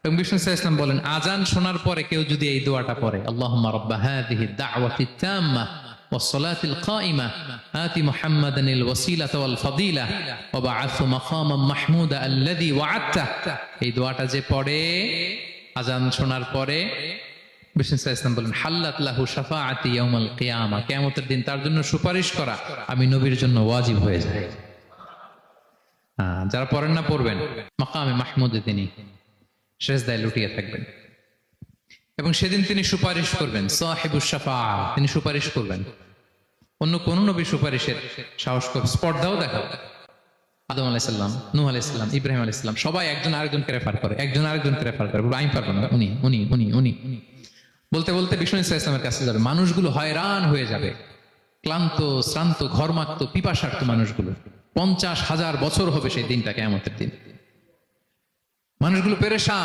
এবং বিষ্ণু সাল্লাল্লাহু আলাইহি ওয়াসাল্লাম বলেন, আজান শোনার পরে কেউ যদি এই দোয়াটা পড়ে, আল্লাহুম্মা রাব্বা হাযিহি দাওয়াতি তাম্মা ওয়াস সালাতিল কাইমা আতি মুহাম্মাদানিল ওয়াসিলাতা ওয়াল ফাদিলা ওয়া বা'আথহু মাকামান মাহমুদা আল্লাযী ওয়া'আদতা, এই দোয়াটা যে পড়ে আজান শোনার পরে, বিষ্ণু সাল্লাল্লাহু আলাইহি ওয়াসাল্লাম বলেন, হাল্লাত লাহু শাফাআতি ইয়াউমাল কিয়ামা, কিয়ামতের দিন তার জন্য সুপারিশ করা আমি নবীর জন্য ওয়াজিব হয়ে যায়। যারা পড়েন না পড়বেন, মাকামে মাহমুদে তিনি সেজদায় লুটিয়ে থাকবেন এবং সেদিন তিনি সুপারিশ করবেন, সাহিবুশ শাফাআ, তিনি সুপারিশ করবেন। অন্য কোন নবী সুপারিশের সাহস করবে, স্পর্ধাও দেখাবে। আদম আলাইহিস সালাম, নূহ আলাইহিস সালাম, ইব্রাহিম আলাইহিস সালাম সবাই একজন আরেকজনকে রেফার করে, একজন আরেকজনকে রেফার করে, বলে আমি পারবো না, উনি উনি উনি উনি বলতে বলতে বিষ্ণু সাল্লাল্লাহু আলাইহি ওয়াসাল্লামের কাছে যাবে। মানুষগুলো হয়রান হয়ে যাবে, ক্লান্ত শ্রান্ত ঘর্মাক্ত পিপাসার্ত মানুষগুলো। 50,000 বছর হবে সেই দিনটা, কিয়ামতের দিন। মানুষগুলো পেরেশান।